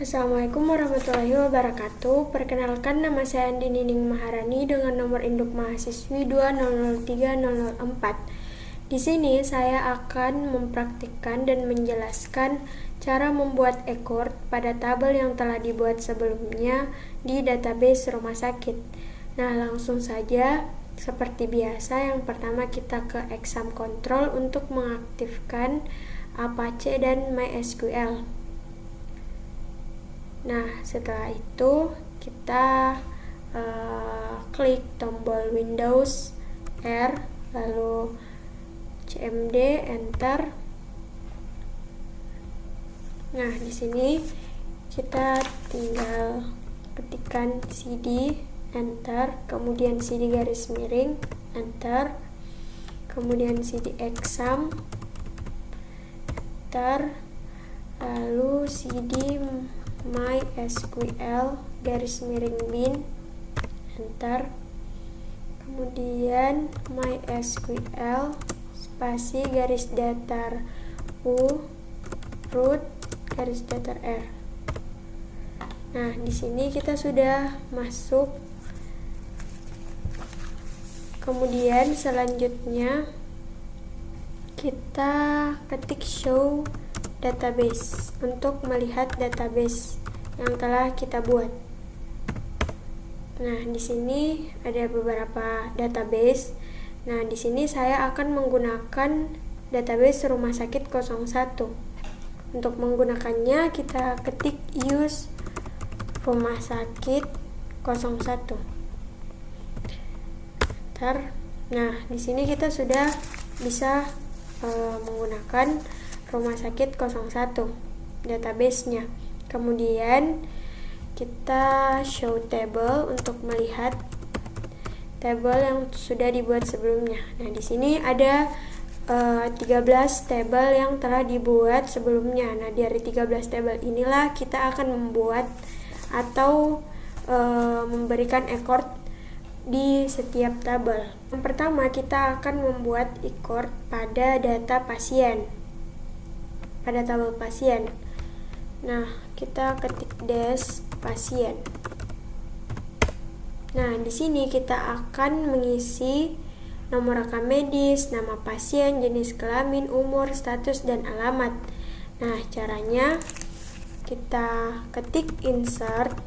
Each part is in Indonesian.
Assalamualaikum warahmatullahi wabarakatuh. Perkenalkan, nama saya Andi Nining Maharani dengan nomor induk mahasiswi 2003004. Di sini saya akan mempraktikkan dan menjelaskan cara membuat ekor pada tabel yang telah dibuat sebelumnya di database rumah sakit. Nah, langsung saja. Seperti biasa, yang pertama kita ke exam control untuk mengaktifkan Apache dan MySQL. Nah, setelah itu kita klik tombol Windows R, lalu CMD, Enter. Nah, di sini kita tinggal ketikkan CD, Enter, kemudian CD garis miring, Enter, kemudian CD exam, Enter, lalu CD MySQL garis miring bin, Enter, kemudian MySQL spasi garis datar U root garis datar R. Nah, di sini kita sudah masuk. Kemudian selanjutnya kita ketik show database untuk melihat database yang telah kita buat. Nah, di sini ada beberapa database. Nah, di sini saya akan menggunakan database rumah sakit 01. Untuk menggunakannya kita ketik use rumah sakit 01. Nah, di sini kita sudah bisa menggunakan rumah sakit 01 database-nya. Kemudian kita show table untuk melihat table yang sudah dibuat sebelumnya. Nah, di sini ada 13 table yang telah dibuat sebelumnya. Nah, dari 13 table inilah kita akan membuat atau memberikan ekor di setiap tabel. Yang pertama, kita akan membuat ekor pada data pasien, pada tabel pasien. Nah, kita ketik dash pasien. Nah, di sini kita akan mengisi nomor rekam medis, nama pasien, jenis kelamin, umur, status, dan alamat. Nah, caranya kita ketik insert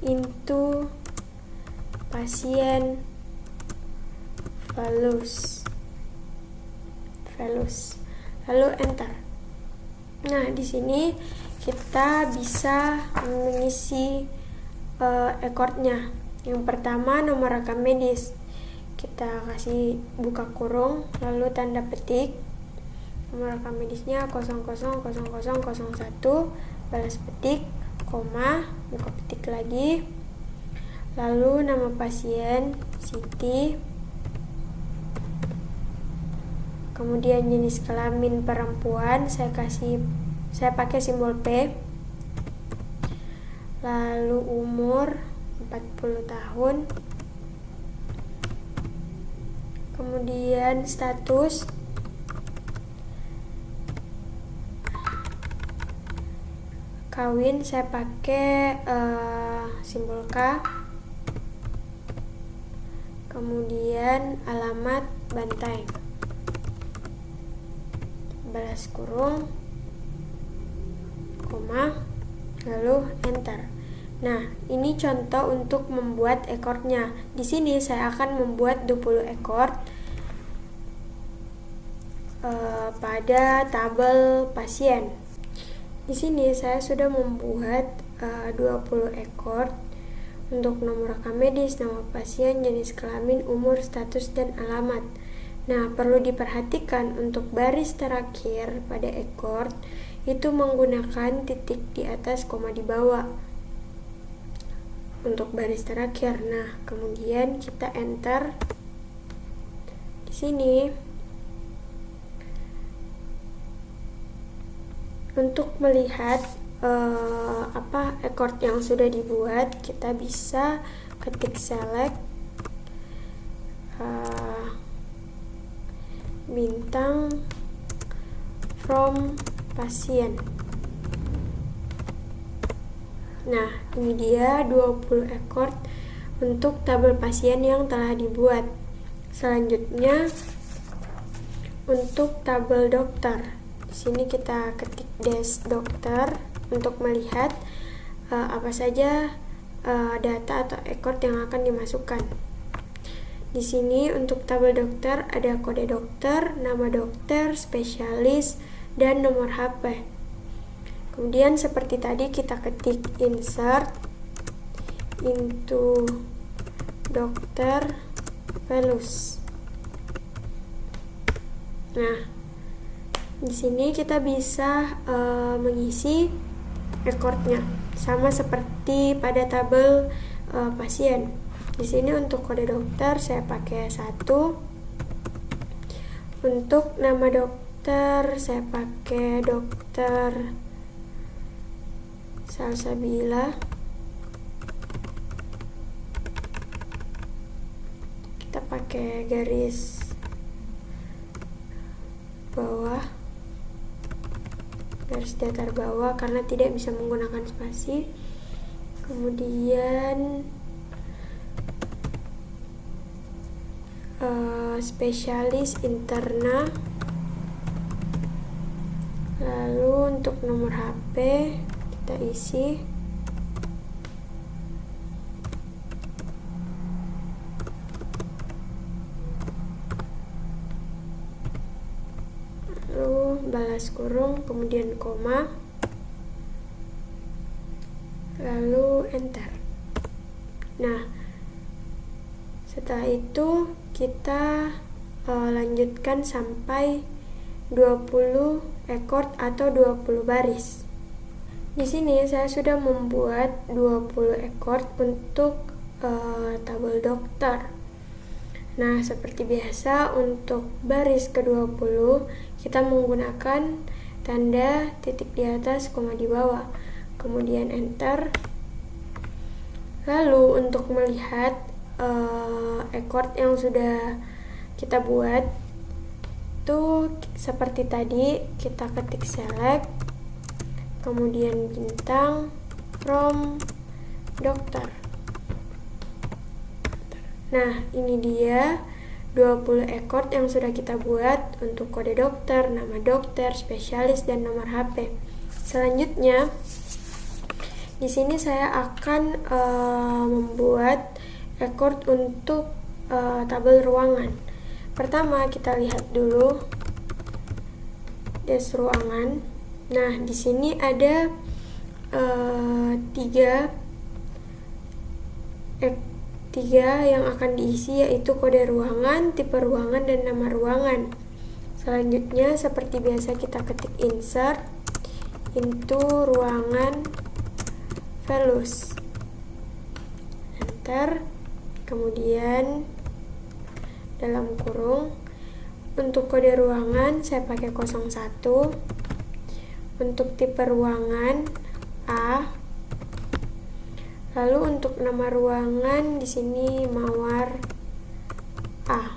into pasien values, lalu enter. Nah, di sini kita bisa mengisi ekornya. Yang pertama, nomor rekam medis. Kita kasih buka kurung, lalu tanda petik. Nomor rekam medisnya 000001, balas petik, koma, buka petik lagi. Lalu nama pasien Siti. Kemudian jenis kelamin perempuan, saya pakai simbol P. Lalu umur 40 tahun. Kemudian status kawin, saya pakai simbol K. Kemudian alamat Bantaeng, balas kurung, koma, lalu enter. Nah, ini contoh untuk membuat ekornya. Di sini saya akan membuat 20 ekor pada tabel pasien. Di sini saya sudah membuat 20 ekor untuk nomor rekam medis, nama pasien, jenis kelamin, umur, status, dan alamat. Nah, perlu diperhatikan untuk baris terakhir pada ekor itu menggunakan titik di atas, koma di bawah untuk baris terakhir. Nah, kemudian kita enter. Di sini untuk melihat ekor yang sudah dibuat, kita bisa ketik select bintang from pasien. Nah, ini dia 20 ekor untuk tabel pasien yang telah dibuat. Selanjutnya untuk tabel dokter. Di sini kita ketik des dokter untuk melihat apa saja data atau ekor yang akan dimasukkan. Di sini untuk tabel dokter ada kode dokter, nama dokter, spesialis, dan nomor HP. Kemudian seperti tadi kita ketik insert into dokter velus. Nah, di sini kita bisa mengisi rekornya sama seperti pada tabel pasien. Di sini untuk kode dokter saya pakai 1. Untuk nama dokter saya pakai dokter Salsabila. Kita pakai garis bawah, garis datar bawah karena tidak bisa menggunakan spasi. Kemudian spesialis interna. Lalu untuk nomor HP kita isi. Lalu balas kurung, kemudian koma, lalu enter. Nah, setelah itu kita lanjutkan sampai 20 ekor atau 20 baris. Di sini saya sudah membuat 20 ekor untuk tabel dokter. Nah, seperti biasa untuk baris ke-20 kita menggunakan tanda titik di atas, koma di bawah, kemudian enter. Lalu untuk melihat ekor yang sudah kita buat itu seperti tadi, kita ketik select, kemudian bintang from dokter. Nah, ini dia 20 ekor yang sudah kita buat untuk kode dokter, nama dokter, spesialis, dan nomor HP. Selanjutnya di sini saya akan membuat ekor untuk tabel ruangan. Pertama kita lihat dulu des ruangan. Nah, di sini ada 3 yang akan diisi, yaitu kode ruangan, tipe ruangan, dan nama ruangan. Selanjutnya seperti biasa kita ketik insert into ruangan velus, enter. Kemudian dalam kurung untuk kode ruangan saya pakai 01, untuk tipe ruangan A, lalu untuk nama ruangan di sini mawar A.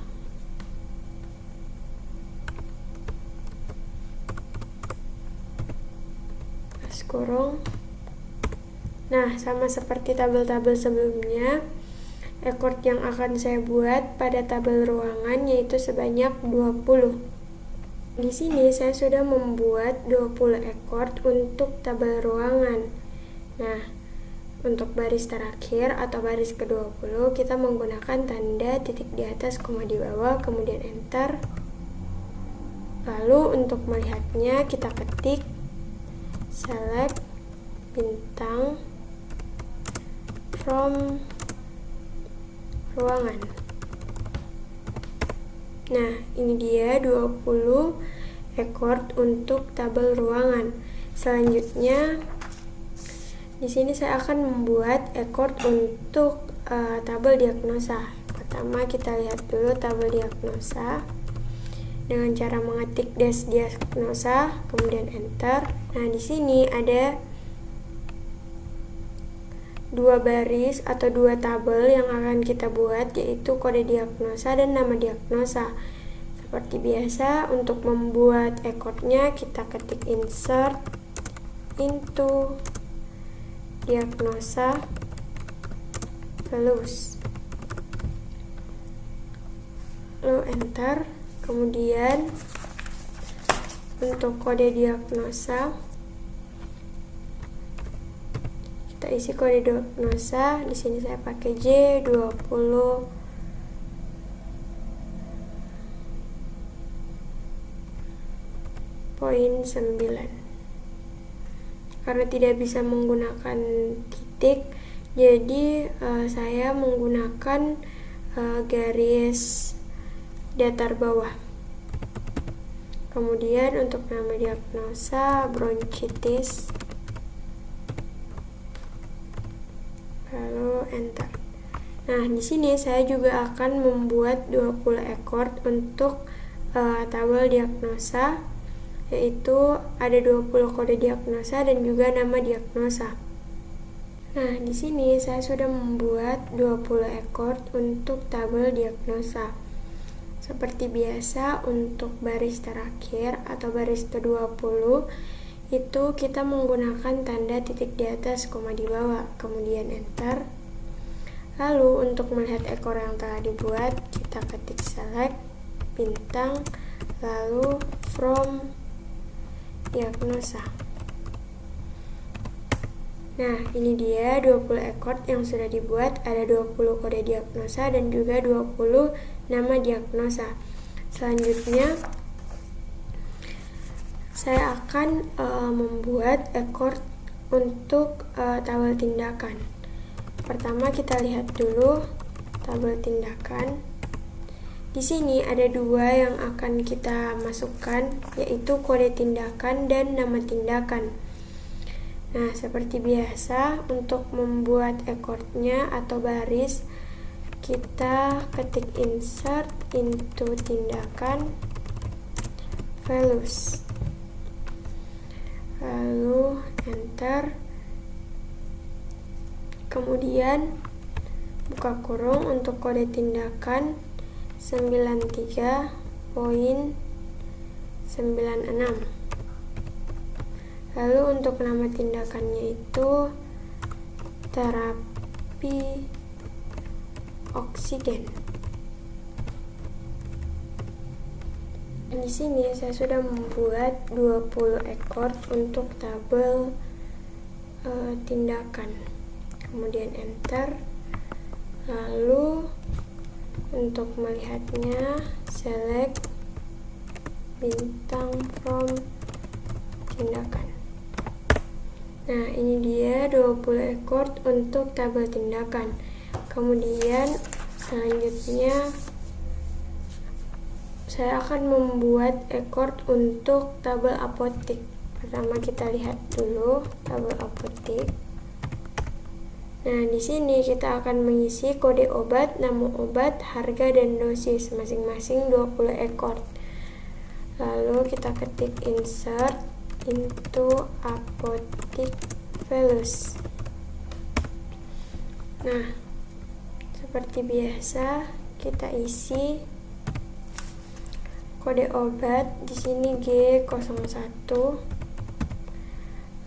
Pas kurung. Nah, sama seperti tabel-tabel sebelumnya, ekor yang akan saya buat pada tabel ruangan yaitu sebanyak 20. Di sini saya sudah membuat 20 ekor untuk tabel ruangan. Nah, untuk baris terakhir atau baris ke-20 kita menggunakan tanda titik di atas, koma di bawah, kemudian enter. Lalu untuk melihatnya kita ketik select bintang from ruangan. Nah, ini dia 20 ekor untuk tabel ruangan. Selanjutnya di sini saya akan membuat ekor untuk tabel diagnosa. Pertama kita lihat dulu tabel diagnosa dengan cara mengetik des diagnosa, kemudian enter. Nah, di sini ada 2 baris atau 2 tabel yang akan kita buat, yaitu kode diagnosa dan nama diagnosa. Seperti biasa, untuk membuat ekornya kita ketik insert into diagnosa velus, lalu enter. Kemudian untuk kode diagnosa kita isi kode diagnosa. Di sini saya pakai J20.9. Karena tidak bisa menggunakan titik, jadi saya menggunakan garis datar bawah. Kemudian untuk nama diagnosa bronchitis, lalu enter. Nah, di sini saya juga akan membuat 20 ekor untuk tabel diagnosa, yaitu ada 20 kode diagnosa dan juga nama diagnosa. Nah, di sini saya sudah membuat 20 ekor untuk tabel diagnosa. Seperti biasa, untuk baris terakhir atau baris ke-20 itu kita menggunakan tanda titik di atas, koma di bawah, kemudian enter. Lalu untuk melihat ekor yang telah dibuat, kita ketik select bintang, lalu from diagnosa. Nah, ini dia 20 ekor yang sudah dibuat. Ada 20 kode diagnosa dan juga 20 nama diagnosa. Selanjutnya saya akan membuat ekor untuk tabel tindakan. Pertama kita lihat dulu tabel tindakan. Di sini ada dua yang akan kita masukkan, yaitu kode tindakan dan nama tindakan. Nah, seperti biasa, untuk membuat ekornya atau baris, kita ketik insert into tindakan velus, lalu enter. Kemudian buka kurung untuk kode tindakan 93.96. Lalu untuk nama tindakannya itu terapi oksigen. Di sini saya sudah membuat 20 ekor untuk tabel tindakan. Kemudian enter. Lalu untuk melihatnya select bintang from tindakan. Nah, ini dia 20 ekor untuk tabel tindakan. Kemudian selanjutnya saya akan membuat ekor untuk tabel apotik. Pertama kita lihat dulu tabel apotik. Nah, di sini kita akan mengisi kode obat, nama obat, harga, dan dosis masing-masing 20 ekor. Lalu kita ketik insert into apotik velus. Nah, seperti biasa kita isi kode obat, di sini G01.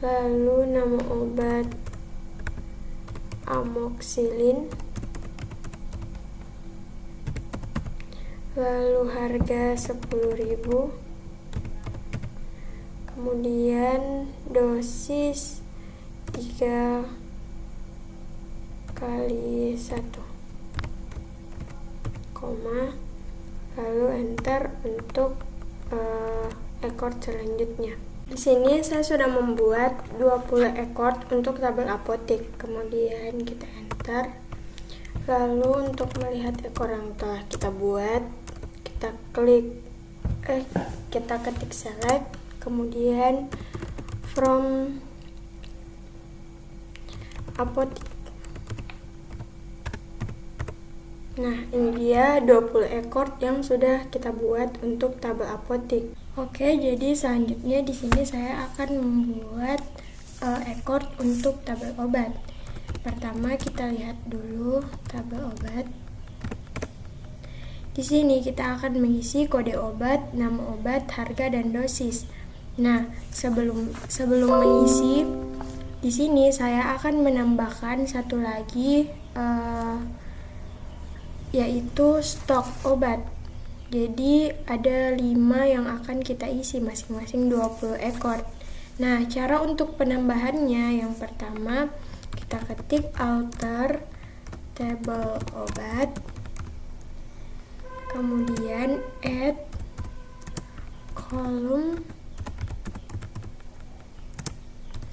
Lalu nama obat amoxicillin, lalu harga 10.000, kemudian dosis 3x1, koma, lalu enter untuk ekor selanjutnya. Di sini saya sudah membuat 20 ekor untuk tabel apotik. Kemudian kita enter. Lalu untuk melihat ekor yang telah kita buat, kita ketik select, kemudian from apotik. Nah, ini dia 20 ekor yang sudah kita buat untuk tabel apotik. Oke, jadi selanjutnya di sini saya akan membuat ekor untuk tabel obat. Pertama kita lihat dulu tabel obat. Di sini kita akan mengisi kode obat, nama obat, harga, dan dosis. Nah, sebelum mengisi di sini saya akan menambahkan satu lagi, yaitu stok obat. Jadi ada 5 yang akan kita isi, masing-masing 20 ekor. Nah, cara untuk penambahannya, yang pertama kita ketik alter table obat, kemudian add kolom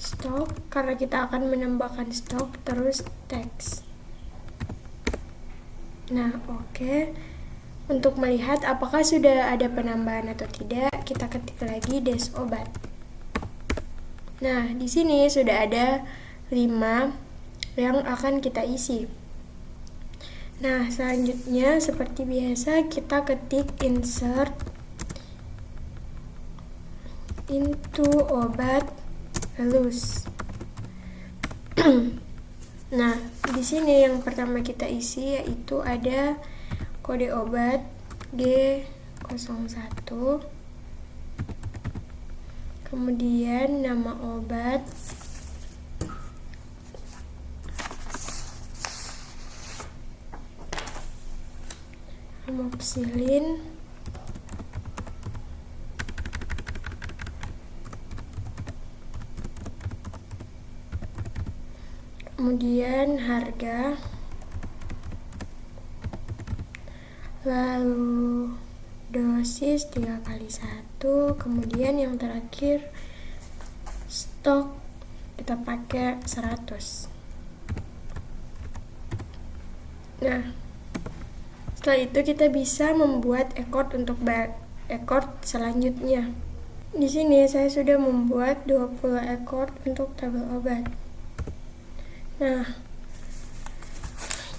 stok, karena kita akan menambahkan stok, terus teks. Nah, oke. Untuk melihat apakah sudah ada penambahan atau tidak, kita ketik lagi dash obat. Nah, di sini sudah ada 5 yang akan kita isi. Nah, selanjutnya seperti biasa kita ketik insert into obat lulus. Nah, di sini yang pertama kita isi yaitu ada kode obat G01, kemudian nama obat, amoxicillin, kemudian harga, lalu dosis 3x1, kemudian yang terakhir stok kita pakai 100. Nah, setelah itu kita bisa membuat ekor untuk ekor selanjutnya. Di sini saya sudah membuat 20 ekor untuk tabel obat. Nah,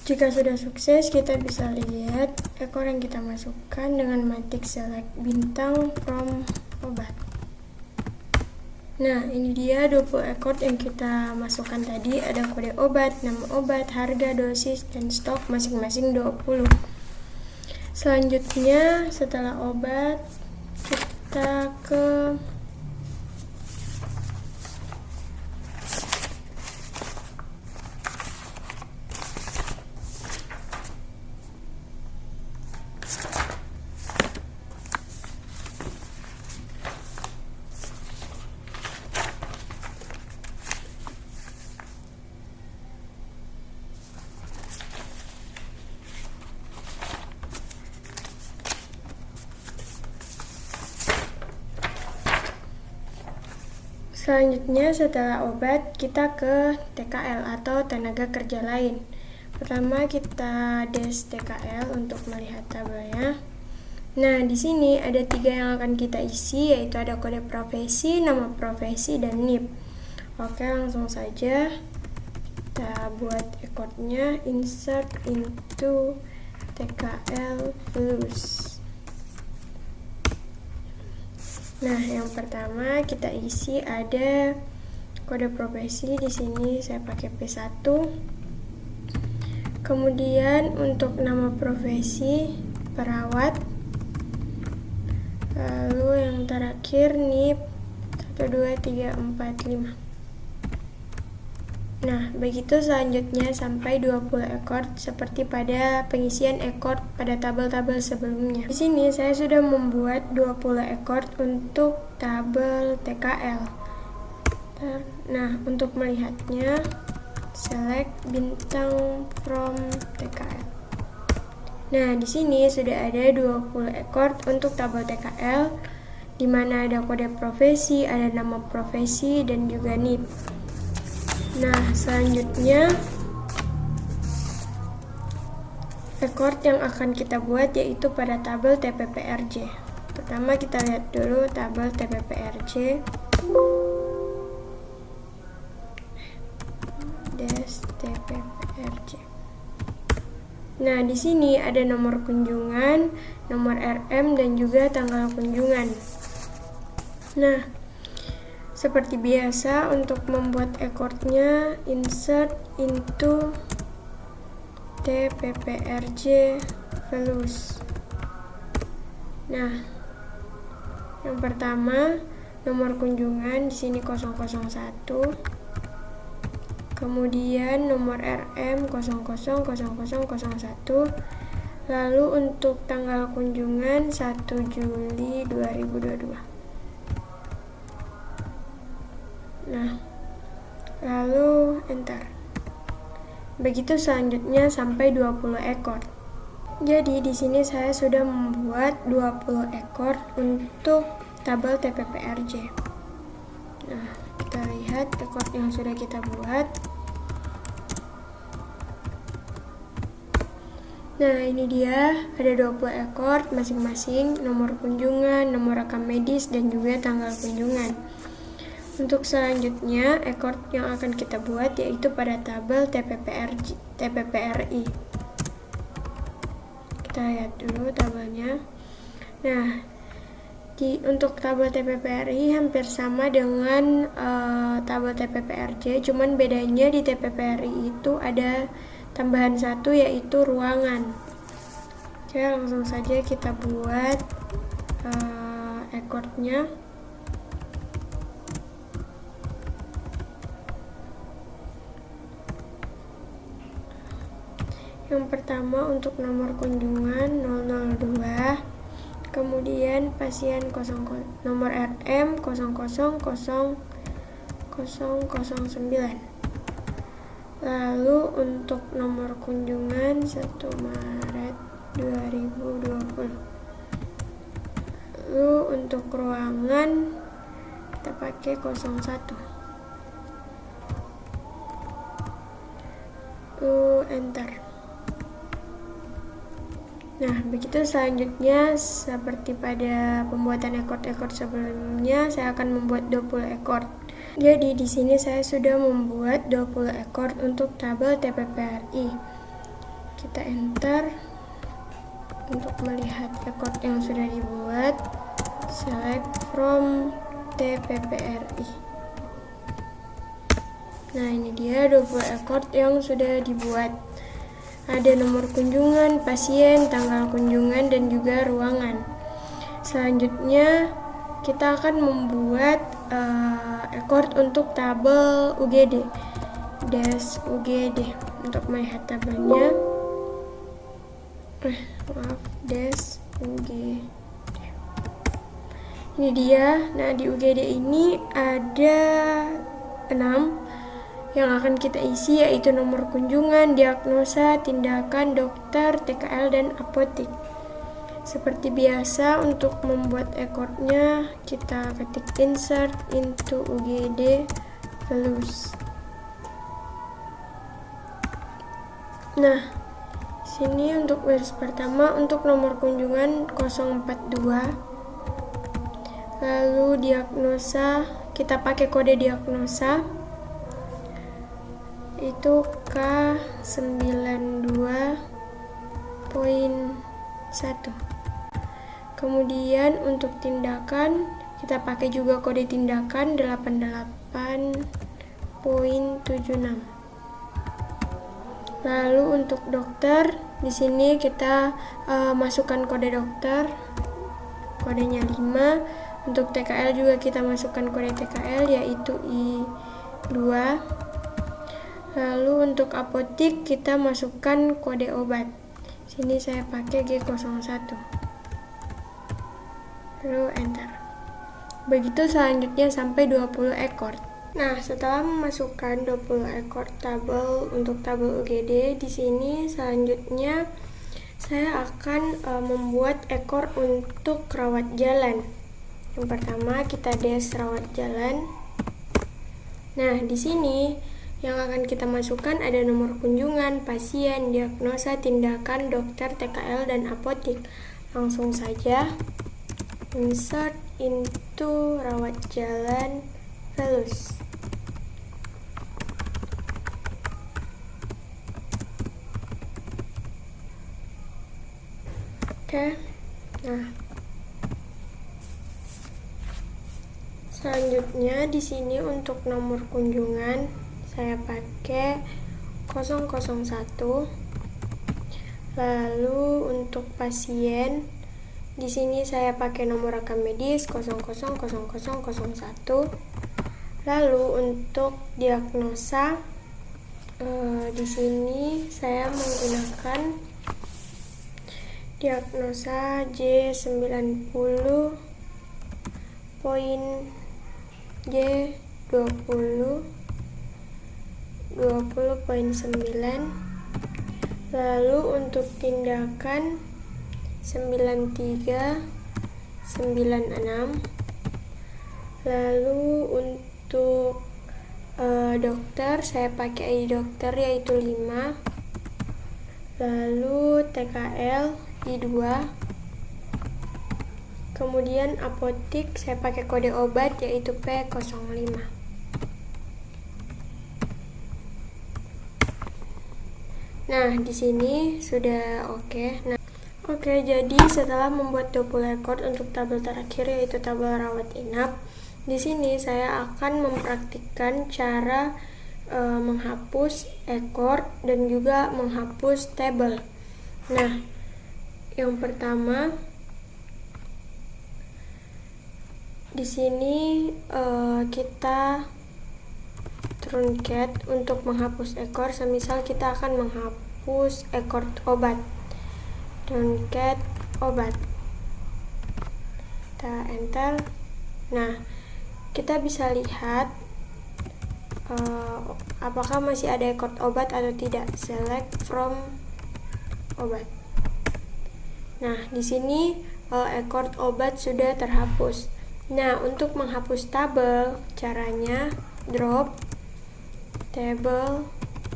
jika sudah sukses, kita bisa lihat ekor yang kita masukkan dengan mengetik select bintang from obat. Nah, ini dia 20 ekor yang kita masukkan tadi. Ada kode obat, nama obat, harga, dosis, dan stok masing-masing 20. Selanjutnya, setelah obat, kita ke selanjutnya, setelah obat, kita ke TKL atau tenaga kerja lain. Pertama kita dash TKL untuk melihat tabelnya. Nah, di sini ada 3 yang akan kita isi, yaitu ada kode profesi, nama profesi, dan NIP. Oke, langsung saja kita buat ekornya, insert into TKL plus. Nah, yang pertama kita isi ada kode profesi, di sini saya pakai P1. Kemudian untuk nama profesi perawat. Lalu yang terakhir NIP 12345. Nah, begitu selanjutnya sampai 20 ekor seperti pada pengisian ekor pada tabel-tabel sebelumnya. Di sini saya sudah membuat 20 ekor untuk tabel TKL. Nah, untuk melihatnya select bintang from TKL. Nah, di sini sudah ada 20 ekor untuk tabel TKL, di mana ada kode profesi, ada nama profesi, dan juga NIP. Nah, selanjutnya ekor yang akan kita buat yaitu pada tabel TPPRJ. Pertama kita lihat dulu tabel TPPRJ. TPPRJ. Nah, di sini ada nomor kunjungan, nomor RM, dan juga tanggal kunjungan. Nah, seperti biasa, untuk membuat ekornya, insert into TPPRJ plus. Nah, yang pertama nomor kunjungan di sini 001. kemudian nomor RM 000001, lalu untuk tanggal kunjungan 1 Juli 2022. Nah, lalu enter. Begitu selanjutnya sampai 20 ekor. Jadi di sini saya sudah membuat 20 ekor untuk tabel TPPRJ. Nah, kita lihat ekor yang sudah kita buat. Nah, ini dia, ada 20 ekor masing-masing, nomor kunjungan, nomor rekam medis, dan juga tanggal kunjungan. Untuk selanjutnya, ekor yang akan kita buat yaitu pada tabel TPPRI. Kita lihat dulu tabelnya. Nah, untuk tabel TPPRI hampir sama dengan tabel TPPRJ, cuman bedanya di TPPRI itu ada tambahan satu yaitu ruangan. Oke, langsung saja kita buat ekornya. Yang pertama untuk nomor kunjungan 002, kemudian pasien nomor RM 000009. Lalu untuk nomor kunjungan 1 Maret 2020. Lalu untuk ruangan kita pakai 01. Lalu enter. Nah, begitu selanjutnya seperti pada pembuatan ekor-ekor sebelumnya, saya akan membuat 20 ekor. Jadi di sini saya sudah membuat 20 ekor untuk tabel TPPRI. Kita enter untuk melihat ekor yang sudah dibuat. Select from TPPRI. Nah, ini dia 20 ekor yang sudah dibuat. Ada nomor kunjungan, pasien, tanggal kunjungan, dan juga ruangan. Selanjutnya kita akan membuat ekor untuk tabel UGD, des UGD. Untuk melihat tabelnya, des UGD. Ini dia. Nah, di UGD ini ada 6 yang akan kita isi, yaitu nomor kunjungan, diagnosa, tindakan, dokter, TKL, dan apotik. Seperti biasa, untuk membuat ekornya kita ketik insert into UGD values. Nah, sini untuk baris pertama untuk nomor kunjungan 042, lalu diagnosa kita pakai kode diagnosa itu K92.1. Kemudian untuk tindakan kita pakai juga kode tindakan 88.76. Lalu untuk dokter di sini kita masukkan kode dokter, kodenya 5. Untuk TKL juga kita masukkan kode TKL yaitu I2. Lalu untuk apotik kita masukkan kode obat. Sini saya pakai G01. Lalu enter. Begitu selanjutnya sampai 20 ekor. Nah, setelah memasukkan 20 ekor tabel untuk tabel UGD, di sini selanjutnya saya akan membuat ekor untuk rawat jalan. Yang pertama kita des rawat jalan. Nah, di sini yang akan kita masukkan ada nomor kunjungan, pasien, diagnosa, tindakan, dokter, TKL, dan apotik. Langsung saja insert into rawat jalan values. Oke. Nah, selanjutnya di sini untuk nomor kunjungan saya pakai 001. Lalu untuk pasien di sini saya pakai nomor rekam medis 000001. Lalu untuk diagnosa Di sini saya menggunakan diagnosa J90 poin J20 20.9. Lalu untuk tindakan 93 96. Lalu untuk dokter saya pakai ID dokter yaitu 5. Lalu TKL I2. Kemudian apotik saya pakai kode obat yaitu P05. Nah, di sini sudah oke. Oke, jadi setelah membuat double record untuk tabel terakhir yaitu tabel rawat inap, di sini saya akan mempraktikkan cara menghapus record dan juga menghapus tabel. Nah, yang pertama di sini kita truncat untuk menghapus ekor. Semisal kita akan menghapus ekor obat, truncat obat, kita enter. Nah, kita bisa lihat apakah masih ada ekor obat atau tidak. Select from obat. Nah, di sini ekor obat sudah terhapus. Nah, untuk menghapus tabel, caranya drop tabel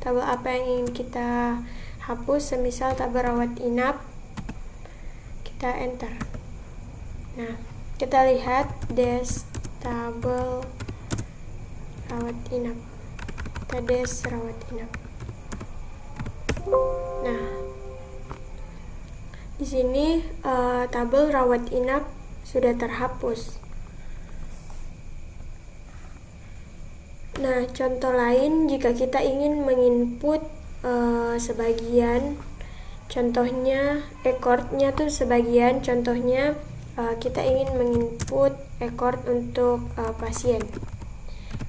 apa yang ingin kita hapus. Semisal tabel rawat inap, kita enter. Nah, kita lihat des tabel rawat inap, kita des rawat inap. Nah, di sini tabel rawat inap sudah terhapus. Nah, contoh lain jika kita ingin menginput sebagian, contohnya recordnya tuh sebagian, contohnya kita ingin menginput record untuk pasien.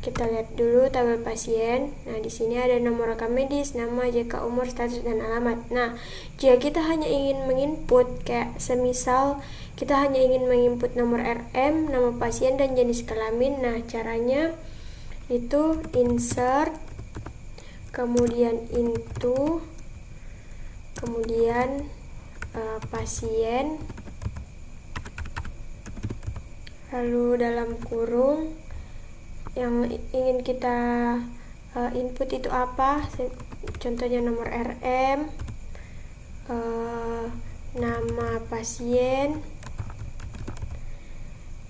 Kita lihat dulu tabel pasien. Nah, di sini ada nomor rekam medis, nama, JK, umur, status, dan alamat. Nah, jika kita hanya ingin menginput, kayak semisal kita hanya ingin menginput nomor RM, nama pasien, dan jenis kelamin. Nah, caranya itu insert, kemudian into, kemudian pasien, lalu dalam kurung yang ingin kita input itu apa, contohnya nomor RM, nama pasien,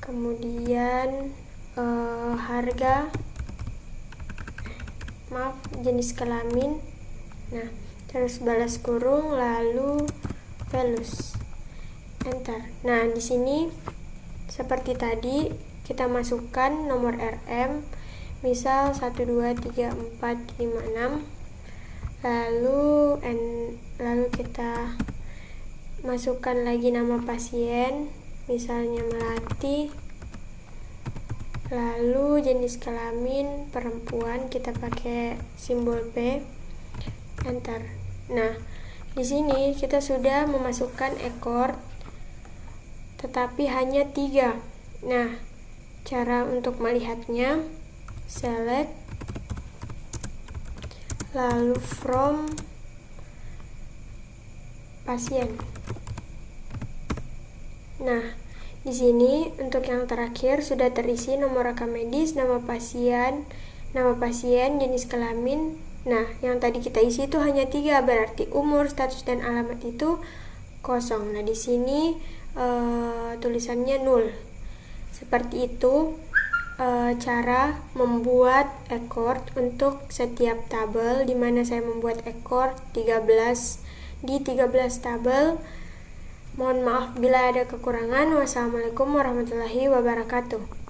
kemudian harga, jenis kelamin. Nah, terus balas kurung, lalu velus, enter. Nah, di sini seperti tadi kita masukkan nomor RM, misal 1 2 3 4 5 6. Lalu kita masukkan lagi nama pasien, misalnya Melati. Lalu jenis kelamin perempuan, kita pakai simbol P, enter. Nah, di sini kita sudah memasukkan ekor, tetapi hanya 3. Nah, cara untuk melihatnya, select, lalu from pasien. Nah, di sini untuk yang terakhir sudah terisi nomor rekam medis, nama pasien, jenis kelamin. Nah, yang tadi kita isi itu hanya 3, berarti umur, status, dan alamat itu kosong. Nah, di sini tulisannya 0. Seperti itu cara membuat ekor untuk setiap tabel, di mana saya membuat ekor 13 di 13 tabel. Mohon maaf bila ada kekurangan. Wassalamualaikum warahmatullahi wabarakatuh.